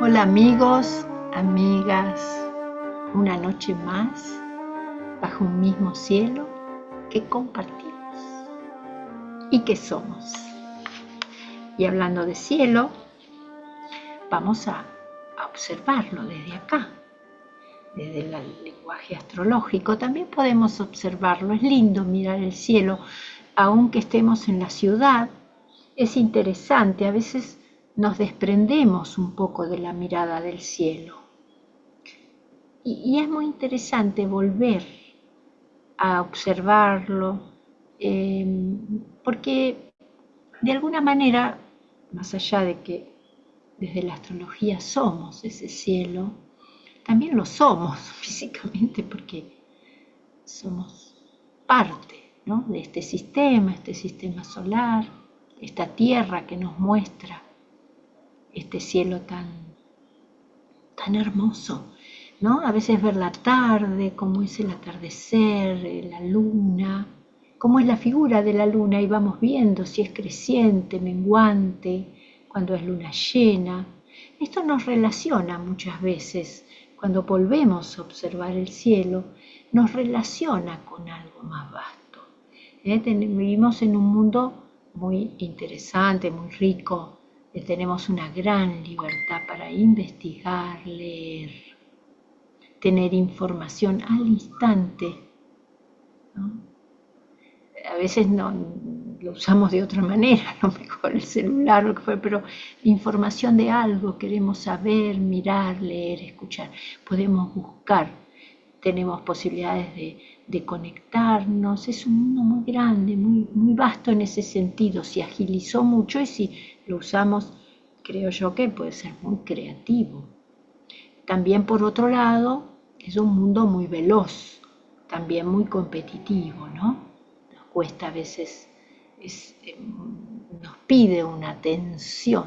Hola amigos, amigas, una noche más bajo un mismo cielo que compartimos y que somos. Y hablando de cielo, vamos a observarlo desde acá, desde el lenguaje astrológico. También podemos observarlo, es lindo mirar el cielo, aunque estemos en la ciudad, es interesante, a veces nos desprendemos un poco de la mirada del cielo. Y es muy interesante volver a observarlo, porque de alguna manera, más allá de que desde la astrología somos ese cielo, también lo somos físicamente porque somos parte, ¿no?, de este sistema solar, esta tierra que nos muestra este cielo tan hermoso, ¿no? A veces ver la tarde, cómo es el atardecer, la luna, cómo es la figura de la luna, y vamos viendo si es creciente, menguante, cuando es luna llena. Esto nos relaciona muchas veces, cuando volvemos a observar el cielo, nos relaciona con algo más vasto. Vivimos en un mundo muy interesante, muy rico. Tenemos una gran libertad para investigar, leer, tener información al instante, ¿no? A veces no lo usamos de otra manera, no mejor el celular o lo que fue, pero información de algo queremos saber, mirar, leer, escuchar. Podemos buscar, tenemos posibilidades de conectarnos. Es un mundo muy grande, muy vasto en ese sentido. Se agilizó mucho y si lo usamos, creo yo que puede ser muy creativo. También por otro lado, es un mundo muy veloz, también muy competitivo, ¿no? Nos cuesta a veces, nos pide una tensión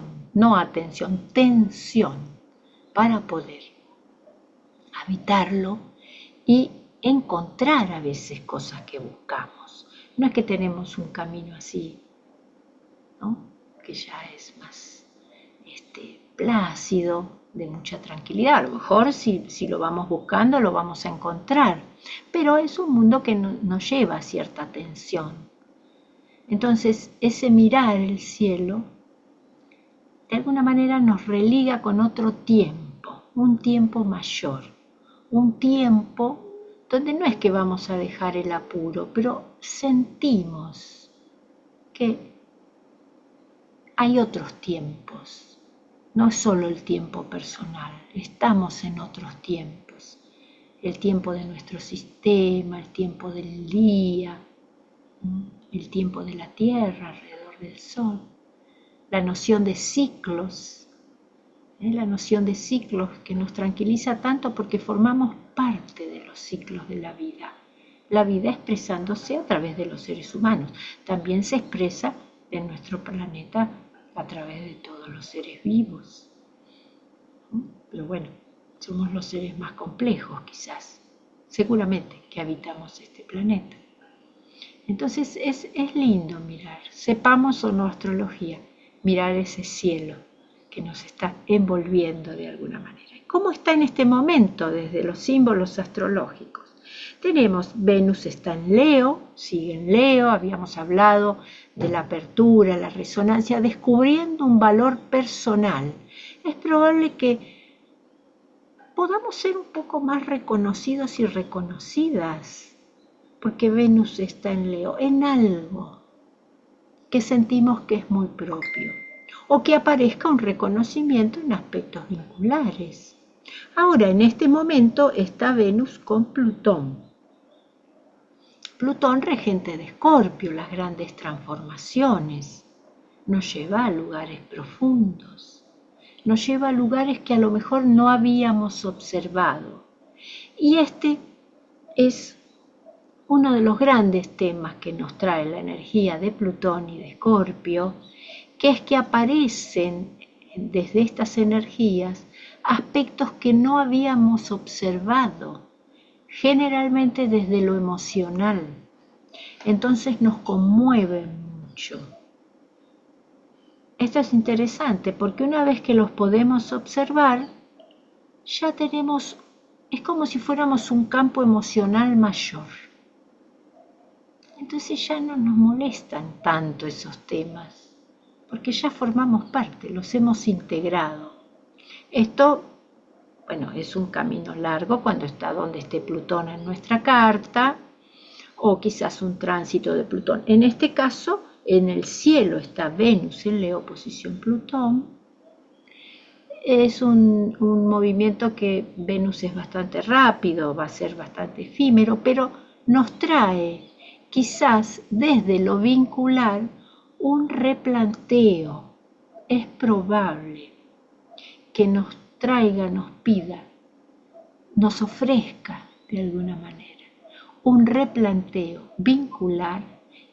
para poder habitarlo y encontrar a veces cosas que buscamos. No es que tenemos un camino así, ¿no?, que ya es más plácido, de mucha tranquilidad. A lo mejor si lo vamos buscando lo vamos a encontrar, pero es un mundo que nos lleva a cierta tensión. Entonces ese mirar el cielo de alguna manera nos religa con otro tiempo, un tiempo mayor, un tiempo donde no es que vamos a dejar el apuro, pero sentimos que hay otros tiempos. No es solo el tiempo personal, estamos en otros tiempos. El tiempo de nuestro sistema, el tiempo del día, el tiempo de la Tierra alrededor del Sol, la noción de ciclos, la noción de ciclos que nos tranquiliza tanto porque formamos parte de los ciclos de la vida. La vida expresándose a través de los seres humanos, también se expresa en nuestro planeta a través de todos los seres vivos. Pero bueno, somos los seres más complejos quizás, seguramente, que habitamos este planeta. Entonces es lindo mirar, sepamos o no astrología, mirar ese cielo que nos está envolviendo de alguna manera. ¿Cómo está en este momento desde los símbolos astrológicos? Tenemos Venus está en Leo, sigue en Leo, habíamos hablado de la apertura, la resonancia, descubriendo un valor personal. Es probable que podamos ser un poco más reconocidos y reconocidas, porque Venus está en Leo, en algo que sentimos que es muy propio, o que aparezca un reconocimiento en aspectos vinculares. Ahora, en este momento, está Venus con Plutón. Plutón, regente de Escorpio, las grandes transformaciones, nos lleva a lugares profundos, nos lleva a lugares que a lo mejor no habíamos observado. Y este es uno de los grandes temas que nos trae la energía de Plutón y de Escorpio, que es que aparecen desde estas energías aspectos que no habíamos observado, generalmente desde lo emocional. Entonces nos conmueven mucho. esto es interesante porque una vez que los podemos observar, ya tenemos, es como si fuéramos un campo emocional mayor. Entonces ya no nos molestan tanto esos temas, porque ya formamos parte, los hemos integrado. Esto, bueno, es un camino largo cuando está donde esté Plutón en nuestra carta, o quizás un tránsito de Plutón. En este caso, en el cielo está Venus en Leo, posición Plutón. Es un movimiento que Venus es bastante rápido, va a ser bastante efímero, pero nos trae quizás desde lo vincular un replanteo. Es probable que nos traiga, nos pida, nos ofrezca de alguna manera un replanteo vincular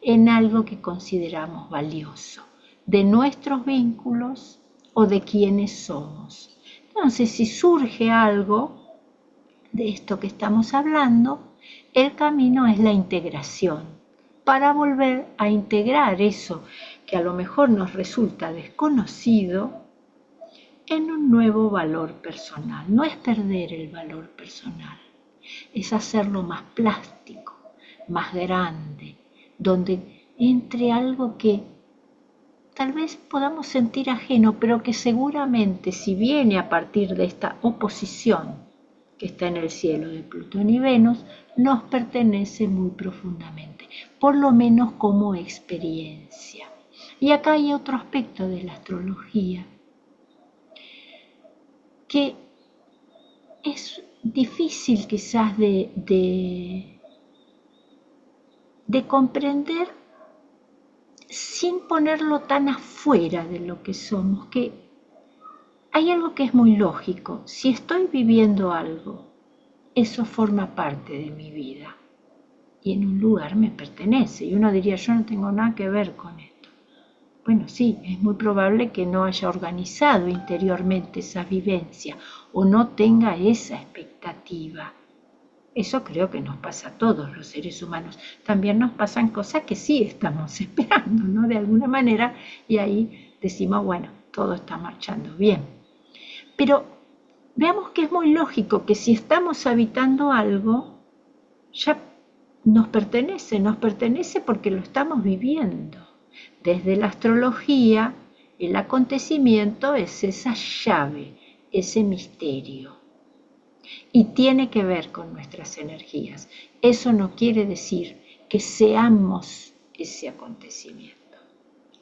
en algo que consideramos valioso, de nuestros vínculos o de quienes somos. Entonces, si surge algo de esto que estamos hablando, el camino es la integración, para volver a integrar eso que a lo mejor nos resulta desconocido en un nuevo valor personal. No es perder el valor personal, es hacerlo más plástico, más grande, donde entre algo que tal vez podamos sentir ajeno, pero que seguramente si viene a partir de esta oposición que está en el cielo de Plutón y Venus, nos pertenece muy profundamente, por lo menos como experiencia. Y acá hay otro aspecto de la astrología que es difícil quizás de comprender sin ponerlo tan afuera de lo que somos, que hay algo que es muy lógico. Si estoy viviendo algo, eso forma parte de mi vida y en un lugar me pertenece. Y uno diría, yo no tengo nada que ver con esto. Bueno, sí, es muy probable que no haya organizado interiormente esa vivencia o no tenga esa expectativa. Eso creo que nos pasa a todos los seres humanos. También nos pasan cosas que sí estamos esperando, ¿no? De alguna manera, y ahí decimos, bueno, todo está marchando bien. Pero veamos que es muy lógico que si estamos habitando algo, ya nos pertenece porque lo estamos viviendo. Desde la astrología, el acontecimiento es esa llave, ese misterio. Y tiene que ver con nuestras energías. Eso no quiere decir que seamos ese acontecimiento,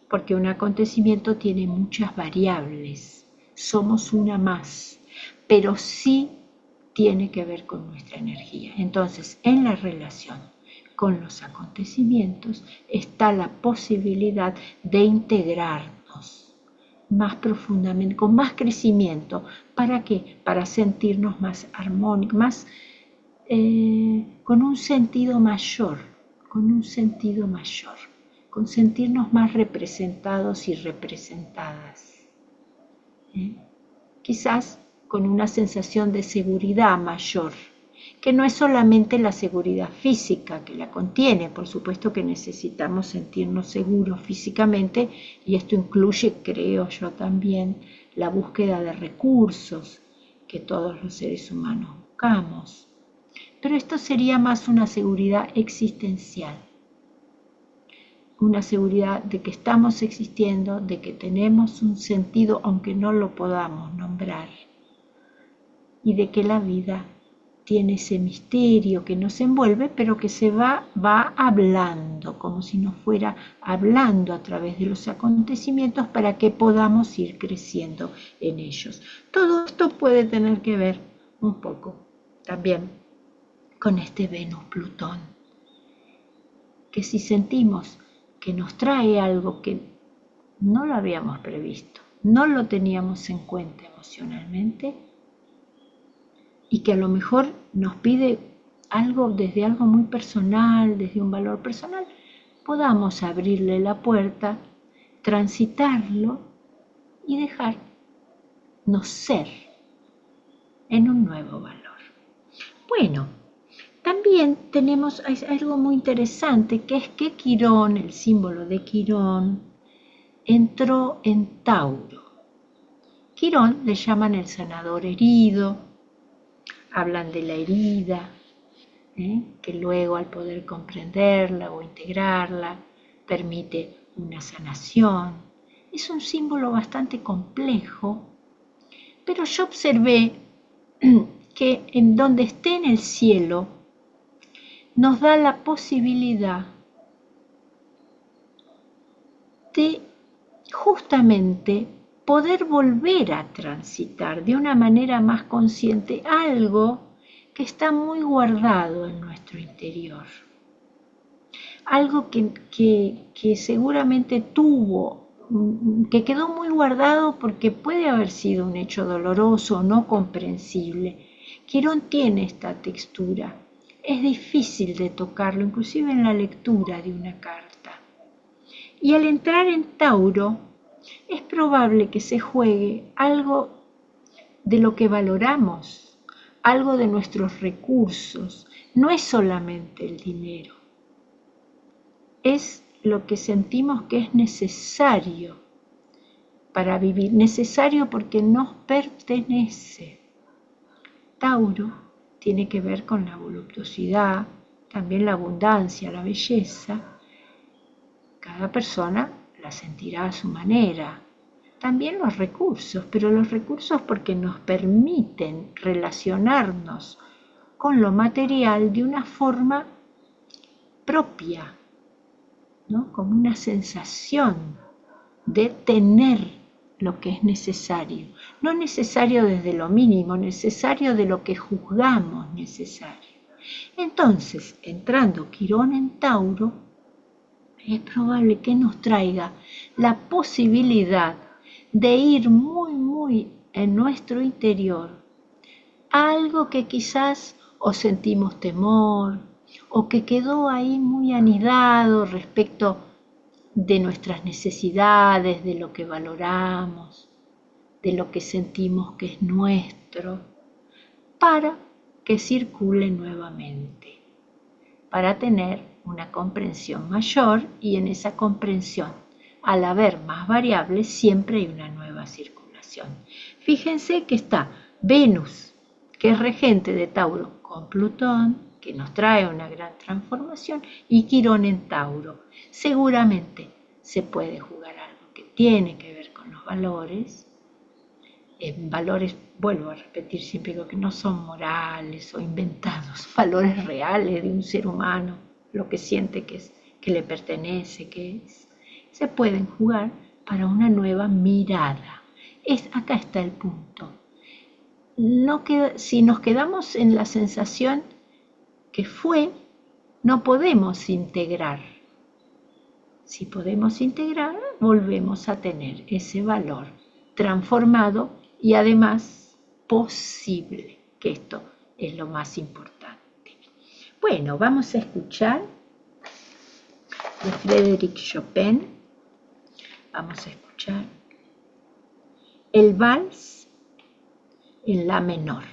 porque un acontecimiento tiene muchas variables, somos una más, pero sí tiene que ver con nuestra energía. Entonces, en la relación con los acontecimientos está la posibilidad de integrarnos más profundamente, con más crecimiento. ¿Para qué? Para sentirnos más armónicos, más con un sentido mayor, con sentirnos más representados y representadas. Quizás con una sensación de seguridad mayor, que no es solamente la seguridad física que la contiene, por supuesto que necesitamos sentirnos seguros físicamente y esto incluye, creo yo también, la búsqueda de recursos que todos los seres humanos buscamos. Pero esto sería más una seguridad existencial, una seguridad de que estamos existiendo, de que tenemos un sentido aunque no lo podamos nombrar y de que la vida tiene ese misterio que nos envuelve, pero que se va hablando, como si nos fuera hablando a través de los acontecimientos para que podamos ir creciendo en ellos. Todo esto puede tener que ver un poco también con este Venus-Plutón, que si sentimos que nos trae algo que no lo habíamos previsto, no lo teníamos en cuenta emocionalmente, y que a lo mejor nos pide algo desde algo muy personal, desde un valor personal, podamos abrirle la puerta, transitarlo y dejarnos ser en un nuevo valor. Bueno, también tenemos algo muy interesante que es que Quirón, el símbolo de Quirón, entró en Tauro. Quirón le llaman el sanador herido, hablan de la herida, que luego al poder comprenderla o integrarla permite una sanación. Es un símbolo bastante complejo, pero yo observé que en donde esté en el cielo nos da la posibilidad de justamente poder volver a transitar de una manera más consciente algo que está muy guardado en nuestro interior. Algo que seguramente que quedó muy guardado porque puede haber sido un hecho doloroso o no comprensible. Quirón tiene esta textura. Es difícil de tocarlo, inclusive en la lectura de una carta. Y al entrar en Tauro, es probable que se juegue algo de lo que valoramos, algo de nuestros recursos. No es solamente el dinero, es lo que sentimos que es necesario para vivir, necesario porque nos pertenece. Tauro tiene que ver con la voluptuosidad, también la abundancia, la belleza. Cada persona la sentirá a su manera. También los recursos, pero los recursos porque nos permiten relacionarnos con lo material de una forma propia, ¿no? Como una sensación de tener lo que es necesario. No necesario desde lo mínimo, necesario de lo que juzgamos necesario. Entonces, entrando Quirón en Tauro, es probable que nos traiga la posibilidad de ir muy en nuestro interior a algo que quizás o sentimos temor o que quedó ahí muy anidado respecto de nuestras necesidades, de lo que valoramos, de lo que sentimos que es nuestro, para que circule nuevamente, para tener una comprensión mayor, y en esa comprensión, al haber más variables, siempre hay una nueva circulación. Fíjense que está Venus, que es regente de Tauro, con Plutón, que nos trae una gran transformación, y Quirón en Tauro. Seguramente se puede jugar algo que tiene que ver con los valores. Valores, vuelvo a repetir, siempre digo que no son morales o inventados, valores reales de un ser humano, lo que siente que le pertenece, que es. Se pueden jugar para una nueva mirada. Acá está el punto. Si nos quedamos en la sensación que fue, no podemos integrar. Si podemos integrar, volvemos a tener ese valor transformado y además posible, que esto es lo más importante. Bueno, vamos a escuchar de Frédéric Chopin, vamos a escuchar el vals en la menor.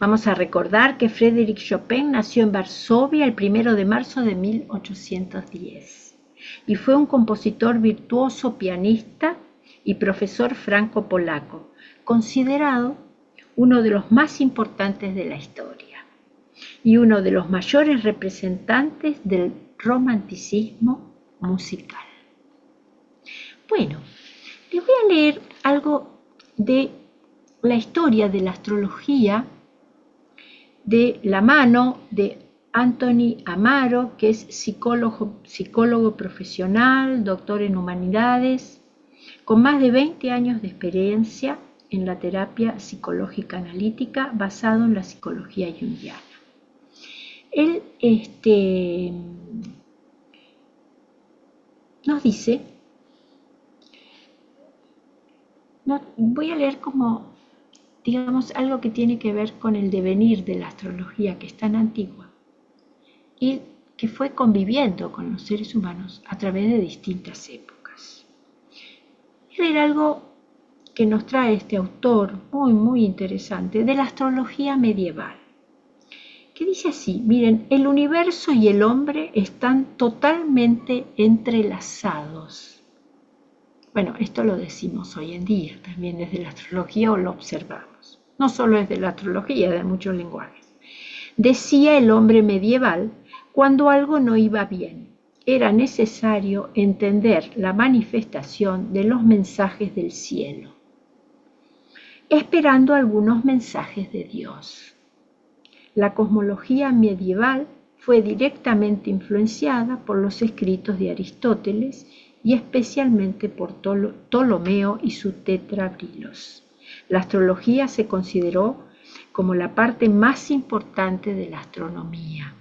Vamos a recordar que Frédéric Chopin nació en Varsovia el 1 de marzo de 1810 y fue un compositor virtuoso, pianista y profesor franco-polaco, considerado uno de los más importantes de la historia y uno de los mayores representantes del romanticismo musical. Bueno, les voy a leer algo de la historia de la astrología de la mano de Anthony Amaro, que es psicólogo profesional, doctor en humanidades, con más de 20 años de experiencia en la terapia psicológica analítica basado en la psicología junguiana. Él nos dice, voy a leer como, digamos, algo que tiene que ver con el devenir de la astrología, que es tan antigua y que fue conviviendo con los seres humanos a través de distintas épocas. Y ver algo que nos trae este autor muy interesante de la astrología medieval, que dice así: miren, el universo y el hombre están totalmente entrelazados. Bueno, esto lo decimos hoy en día, también desde la astrología, o lo observamos. No solo desde la astrología, de muchos lenguajes. Decía el hombre medieval, cuando algo no iba bien, era necesario entender la manifestación de los mensajes del cielo, esperando algunos mensajes de Dios. La cosmología medieval fue directamente influenciada por los escritos de Aristóteles y especialmente por Ptolomeo y su tetrabrilos. La astrología se consideró como la parte más importante de la astronomía,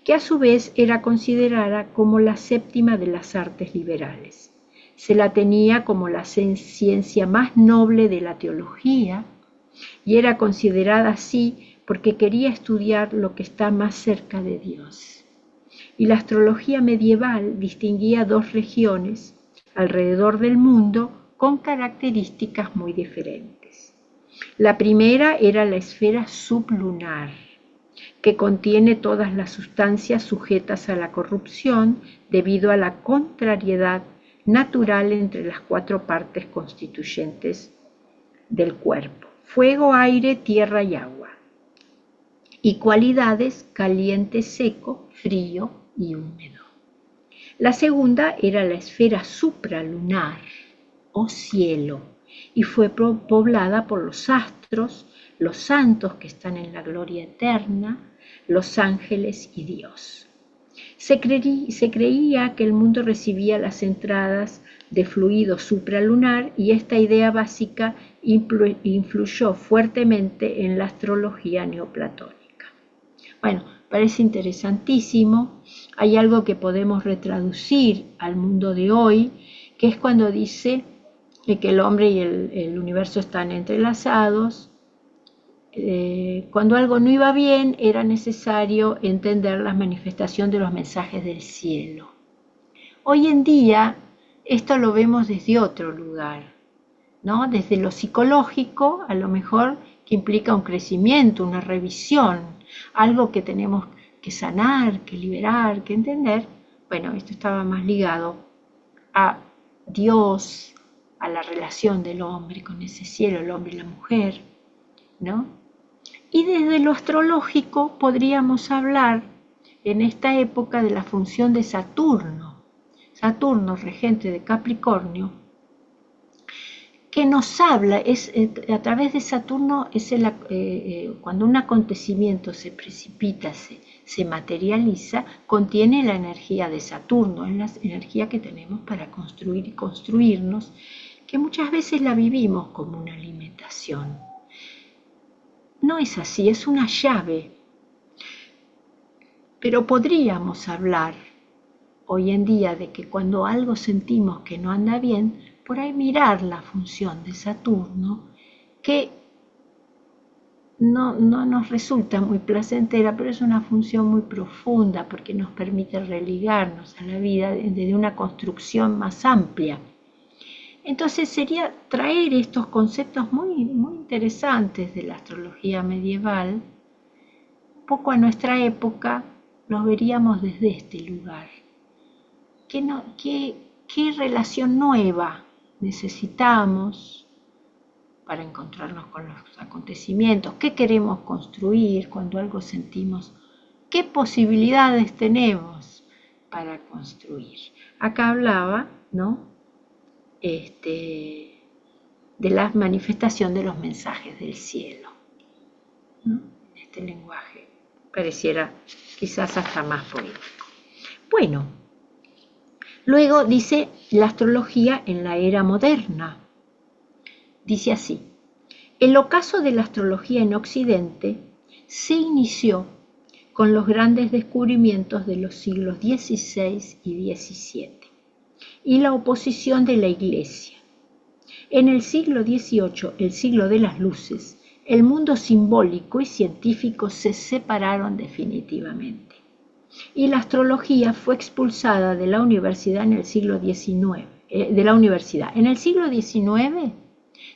que a su vez era considerada como la séptima de las artes liberales. Se la tenía como la ciencia más noble de la teología y era considerada así porque quería estudiar lo que está más cerca de Dios. Y la astrología medieval distinguía dos regiones alrededor del mundo con características muy diferentes. La primera era la esfera sublunar, que contiene todas las sustancias sujetas a la corrupción debido a la contrariedad natural entre las cuatro partes constituyentes del cuerpo: fuego, aire, tierra y agua, y cualidades caliente, seco, frío y húmedo. La segunda era la esfera supralunar o cielo y fue poblada por los astros, los santos que están en la gloria eterna, los ángeles y Dios. Se creía que el mundo recibía las entradas de fluido supralunar y esta idea básica influyó fuertemente en la astrología neoplatónica. Bueno, parece interesantísimo. Hay algo que podemos retraducir al mundo de hoy, que es cuando dice que el hombre y el universo están entrelazados. Cuando algo no iba bien, era necesario entender la manifestación de los mensajes del cielo. Hoy en día, esto lo vemos desde otro lugar, ¿no? Desde lo psicológico, a lo mejor, que implica un crecimiento, una revisión, algo que tenemos que sanar, que liberar, que entender. Bueno, esto estaba más ligado a Dios, a la relación del hombre con ese cielo, el hombre y la mujer, ¿no? Y desde lo astrológico podríamos hablar en esta época de la función de Saturno. Saturno, regente de Capricornio, que nos habla, a través de Saturno, cuando un acontecimiento se precipita, se materializa, contiene la energía de Saturno, es la energía que tenemos para construir y construirnos, que muchas veces la vivimos como una limitación. No es así, es una llave. Pero podríamos hablar hoy en día de que cuando algo sentimos que no anda bien, por ahí mirar la función de Saturno, que no nos resulta muy placentera, pero es una función muy profunda porque nos permite religarnos a la vida desde una construcción más amplia. Entonces sería traer estos conceptos muy, muy interesantes de la astrología medieval, un poco a nuestra época, los veríamos desde este lugar. ¿Qué relación nueva necesitamos para encontrarnos con los acontecimientos? ¿Qué queremos construir cuando algo sentimos? ¿Qué posibilidades tenemos para construir? Acá hablaba, ¿no? De la manifestación de los mensajes del cielo, ¿no? Este lenguaje pareciera quizás hasta más poético. Bueno, luego dice la astrología en la era moderna. Dice así: el ocaso de la astrología en Occidente se inició con los grandes descubrimientos de los siglos XVI y XVII y la oposición de la Iglesia. En el siglo XVIII, el siglo de las luces, el mundo simbólico y científico se separaron definitivamente y la astrología fue expulsada de la universidad en el siglo XIX. En el siglo XIX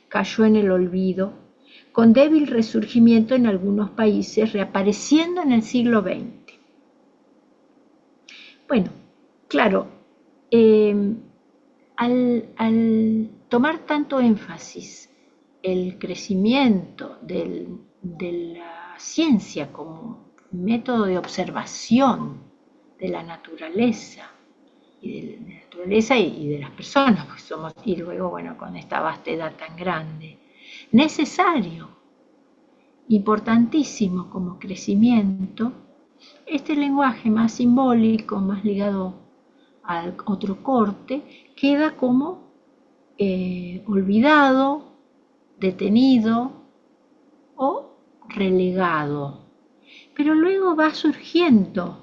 cayó en el olvido, con débil resurgimiento en algunos países, reapareciendo en el siglo XX. Bueno, claro, al tomar tanto énfasis el crecimiento de la ciencia como método de observación de la naturaleza y de las personas, pues somos, y luego, bueno, con esta vastedad tan grande, necesario, importantísimo como crecimiento, este lenguaje más simbólico, más ligado al otro corte, queda como olvidado, detenido o relegado. Pero luego va surgiendo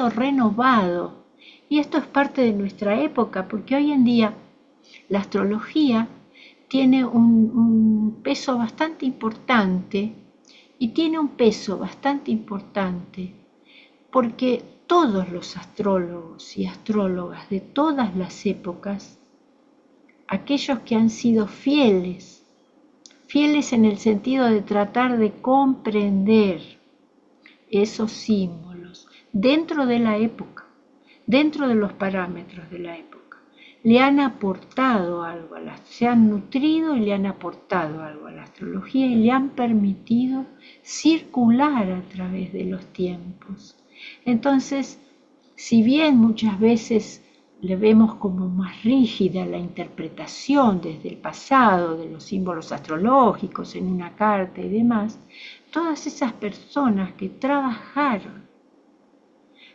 renovado. Y esto es parte de nuestra época, porque hoy en día la astrología tiene un peso bastante importante, y tiene un peso bastante importante porque todos los astrólogos y astrólogas de todas las épocas, aquellos que han sido fieles en el sentido de tratar de comprender esos símbolos dentro de la época, dentro de los parámetros de la época, le han aportado algo se han nutrido y le han aportado algo a la astrología y le han permitido circular a través de los tiempos. Entonces, si bien muchas veces le vemos como más rígida la interpretación desde el pasado de los símbolos astrológicos en una carta y demás, todas esas personas que trabajaron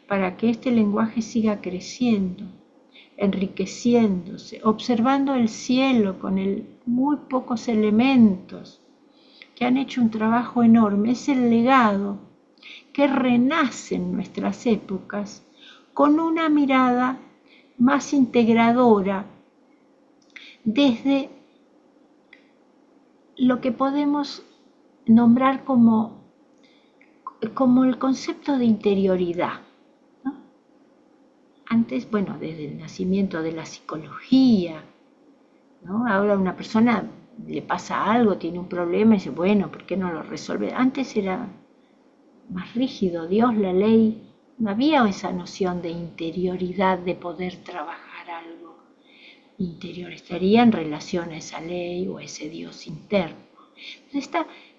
para que este lenguaje siga creciendo, enriqueciéndose, observando el cielo con muy pocos elementos, que han hecho un trabajo enorme, es el legado que renace en nuestras épocas con una mirada más integradora desde lo que podemos nombrar como el concepto de interioridad. Antes, bueno, desde el nacimiento de la psicología, ¿no? Ahora una persona le pasa algo, tiene un problema y dice, bueno, ¿por qué no lo resuelve? Antes era más rígido, Dios, la ley, no había esa noción de interioridad, de poder trabajar algo interior, estaría en relación a esa ley o a ese Dios interno. Entonces,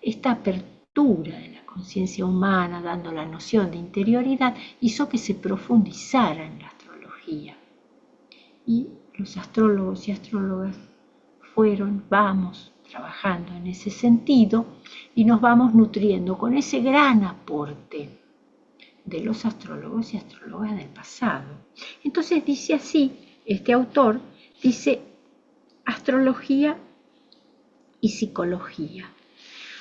esta apertura de la conciencia humana, dando la noción de interioridad, hizo que se profundizara en la astrología. Y los astrólogos y astrólogas vamos trabajando en ese sentido y nos vamos nutriendo con ese gran aporte de los astrólogos y astrólogas del pasado. Entonces dice así, este autor dice astrología y psicología.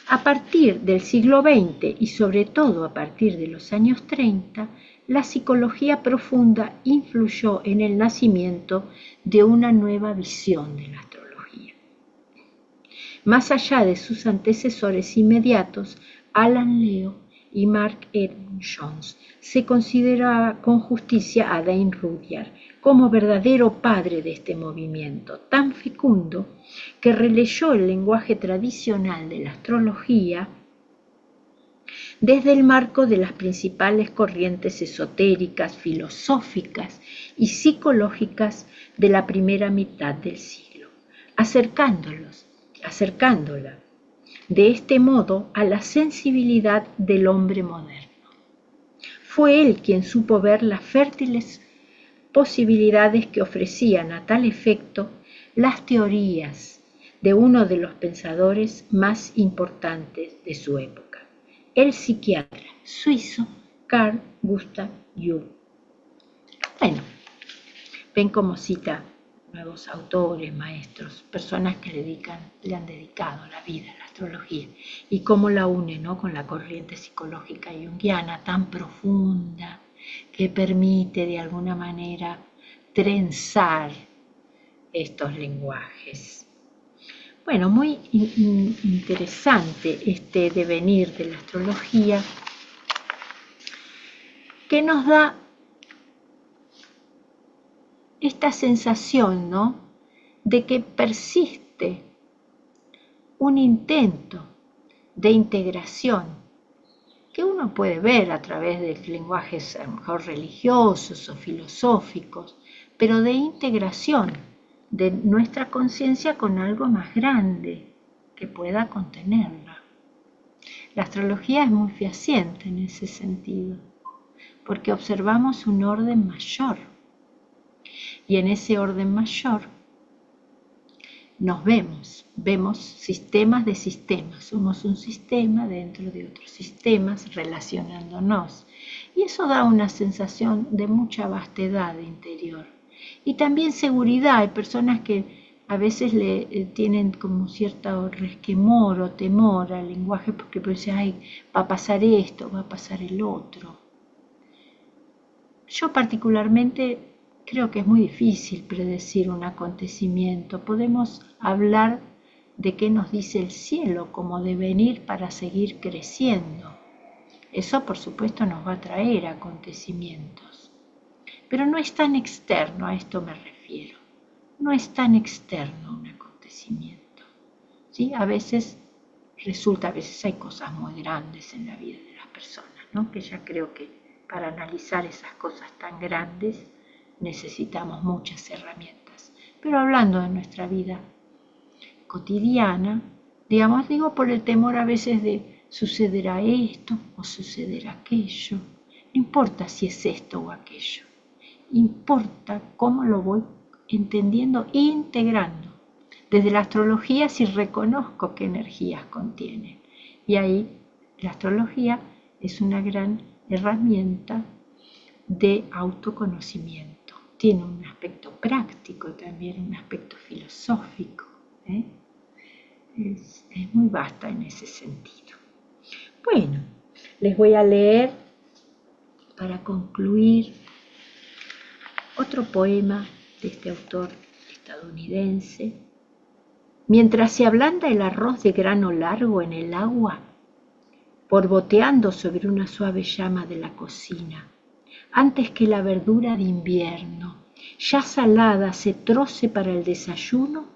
A partir del siglo XX y sobre todo a partir de los años 30, la psicología profunda influyó en el nacimiento de una nueva visión de la astrología. Más allá de sus antecesores inmediatos, Alan Leo y Mark Edmund Jones, se considera con justicia a Dane Rudyard como verdadero padre de este movimiento, tan fecundo que releyó el lenguaje tradicional de la astrología desde el marco de las principales corrientes esotéricas, filosóficas y psicológicas de la primera mitad del siglo, acercándola de este modo a la sensibilidad del hombre moderno. Fue él quien supo ver las fértiles posibilidades que ofrecían a tal efecto las teorías de uno de los pensadores más importantes de su época, el psiquiatra suizo Carl Gustav Jung. Bueno, ven cómo cita nuevos autores, maestros, personas que le han dedicado la vida a la astrología y cómo la une, ¿no?, con la corriente psicológica junguiana tan profunda que permite de alguna manera trenzar estos lenguajes. Bueno, muy interesante este devenir de la astrología que nos da esta sensación, ¿no?, de que persiste un intento de integración que uno puede ver a través de lenguajes a lo mejor religiosos o filosóficos, pero de integración de nuestra conciencia con algo más grande que pueda contenerla. La astrología es muy fehaciente en ese sentido, porque observamos un orden mayor, y en ese orden mayor nos vemos sistemas de sistemas, somos un sistema dentro de otros sistemas relacionándonos, y eso da una sensación de mucha vastedad interior y también seguridad. Hay personas que a veces le tienen como cierto resquemor o temor al lenguaje porque dicen, ay, va a pasar esto, va a pasar el otro. Yo particularmente creo que es muy difícil predecir un acontecimiento. Podemos hablar de qué nos dice el cielo como devenir para seguir creciendo. Eso, por supuesto, nos va a traer acontecimientos. Pero no es tan externo, a esto me refiero. No es tan externo un acontecimiento. ¿Sí? A veces hay cosas muy grandes en la vida de las personas, ¿no?, que ya creo que para analizar esas cosas tan grandes necesitamos muchas herramientas. Pero hablando de nuestra vida cotidiana, digo por el temor a veces de sucederá esto o sucederá aquello. No importa si es esto o aquello. Importa cómo lo voy entendiendo e integrando. Desde la astrología si reconozco qué energías contiene. Y ahí la astrología es una gran herramienta de autoconocimiento. Tiene un aspecto práctico, también un aspecto filosófico. Es muy vasta en ese sentido. Bueno, les voy a leer para concluir otro poema de este autor estadounidense. Mientras se ablanda el arroz de grano largo en el agua, borboteando sobre una suave llama de la cocina, antes que la verdura de invierno, ya salada, se troce para el desayuno,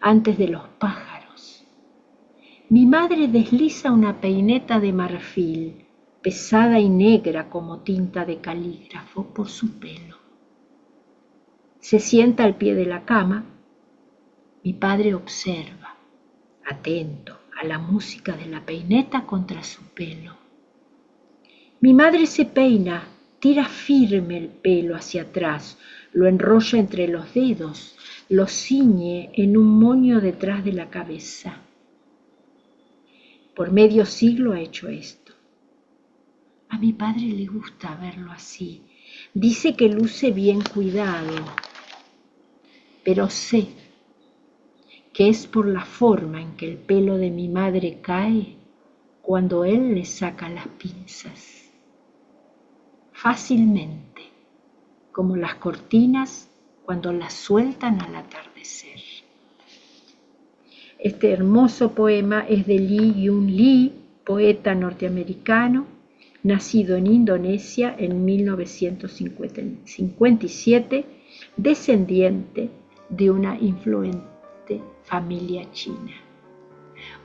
antes de los pájaros. Mi madre desliza una peineta de marfil, pesada y negra como tinta de calígrafo, por su pelo. Se sienta al pie de la cama. Mi padre observa, atento a la música de la peineta contra su pelo. Mi madre se peina, tira firme el pelo hacia atrás, lo enrolla entre los dedos, lo ciñe en un moño detrás de la cabeza. Por medio siglo ha hecho esto. A mi padre le gusta verlo así. Dice que luce bien cuidado, pero sé que es por la forma en que el pelo de mi madre cae cuando él le saca las pinzas. Fácilmente, como las cortinas cuando las sueltan al atardecer. Este hermoso poema es de Lee Hyun Lee, poeta norteamericano, nacido en Indonesia en 1957, descendiente de una influyente familia china.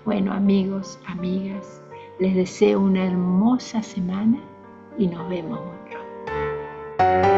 Bueno, amigos, amigas, les deseo una hermosa semana y nos vemos muy pronto.